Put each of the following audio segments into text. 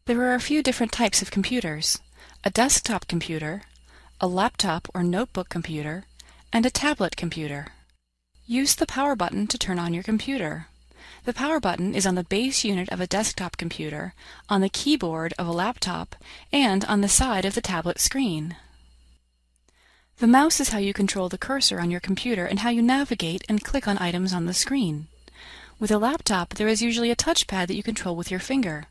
There are a few different types of computers: a desktop computer, a laptop or notebook computer, and a tablet computer. Use the power button to turn on your computer. The power button is on the base unit of a desktop computer, on the keyboard of a laptop, and on the side of the tablet screen. The mouse is how you control the cursor on your computer and how you navigate and click on items on the screen. With a laptop, there is usually a touchpad that you control with your finger.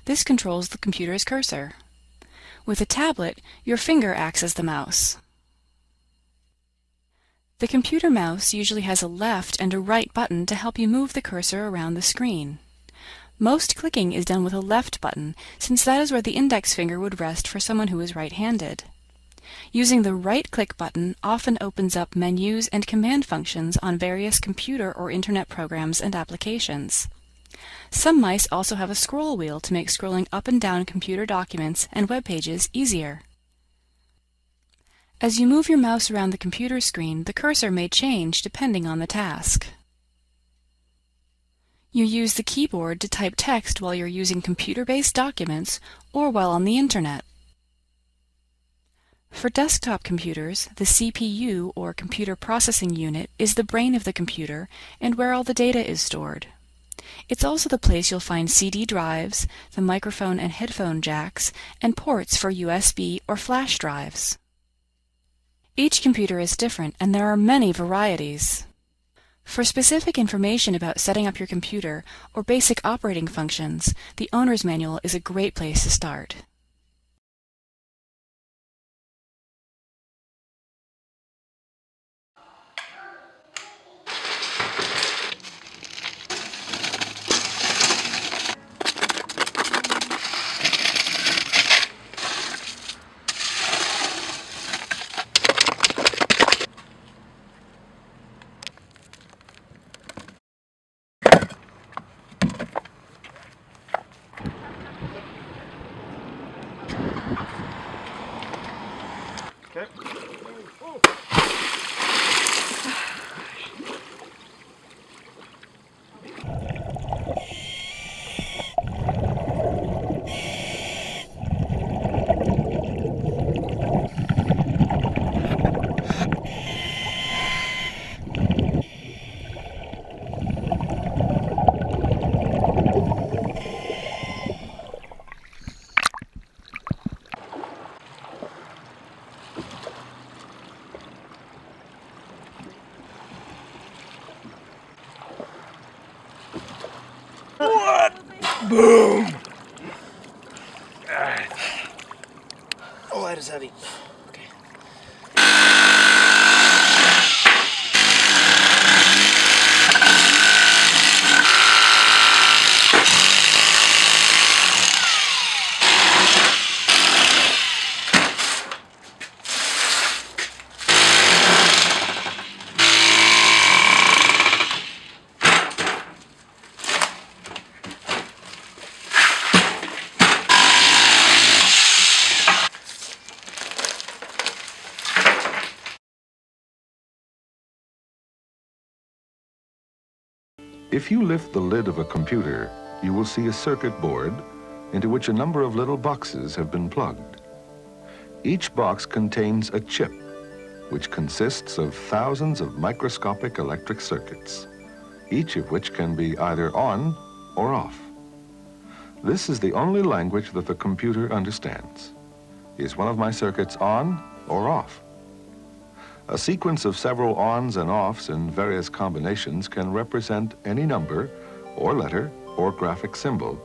This controls the computer's cursor. With a tablet, your finger acts as the mouse. The computer mouse usually has a left and a right button to help you move the cursor around the screen. Most clicking is done with a left button, since that is where the index finger would rest for someone who is right-handed. Using the right-click button often opens up menus and command functions on various computer or internet programs and applications. Some mice also have a scroll wheel to make scrolling up and down computer documents and web pages easier. As you move your mouse around the computer screen, the cursor may change depending on the task. You use the keyboard to type text while you're using computer-based documents or while on the internet. For desktop computers, the CPU, or computer processing unit, is the brain of the computer and where all the data is stored. It's also the place you'll find CD drives, the microphone and headphone jacks, and ports for USB or flash drives. Each computer is different, and there are many varieties. For specific information about setting up your computer or basic operating functions, the owner's manual is a great place to start. What? Boom! Oh, that is heavy. Okay. If you lift the lid of a computer, you will see a circuit board into which a number of little boxes have been plugged. Each box contains a chip, which consists of thousands of microscopic electric circuits, each of which can be either on or off. This is the only language that the computer understands. Is one of my circuits on or off? A sequence of several ons and offs in various combinations can represent any number or letter or graphic symbol,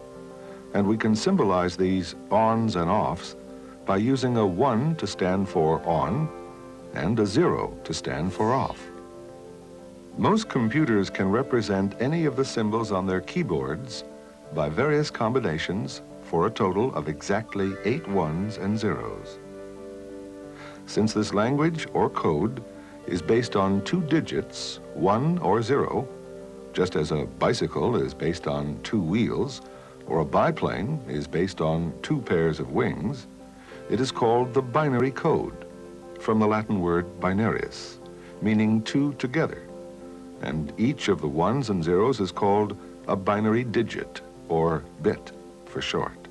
and we can symbolize these ons and offs by using a 1 to stand for on and a 0 to stand for off. Most computers can represent any of the symbols on their keyboards by various combinations for a total of exactly 8 ones and zeros. Since this language or code is based on 2 digits, 1 or 0, just as a bicycle is based on 2 wheels, or a biplane is based on 2 pairs of wings, it is called the binary code, from the Latin word binarius, meaning 2 together. And each of the 1s and 0s is called a binary digit, or bit for short.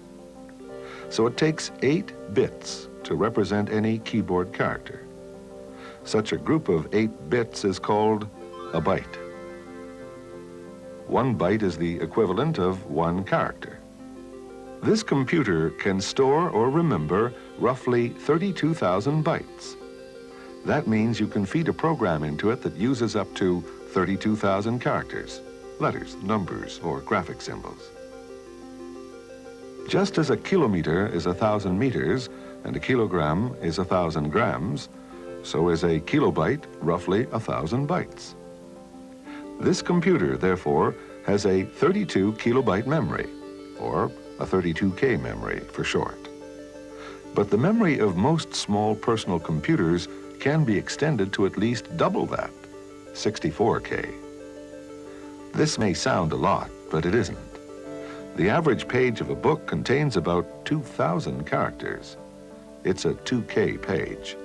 so it takes 8 bits to represent any keyboard character. Such a group of 8 bits is called a byte. 1 byte is the equivalent of 1 character. This computer can store or remember roughly 32,000 bytes. That means you can feed a program into it that uses up to 32,000 characters, letters, numbers, or graphic symbols. Just as a kilometer is 1,000 meters and a kilogram is 1,000 grams, so is a kilobyte roughly 1,000 bytes. This computer, therefore, has a 32 kilobyte memory, or a 32K memory for short. But the memory of most small personal computers can be extended to at least double that, 64K. This may sound a lot, but it isn't. The average page of a book contains about 2,000 characters. It's a 2K page.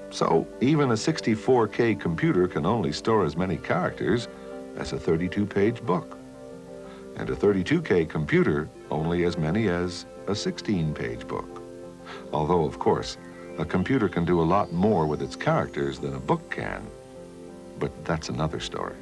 So even a 64K computer can only store as many characters as a 32-page book. And a 32K computer only as many as a 16-page book. Although, of course, a computer can do a lot more with its characters than a book can. But that's another story.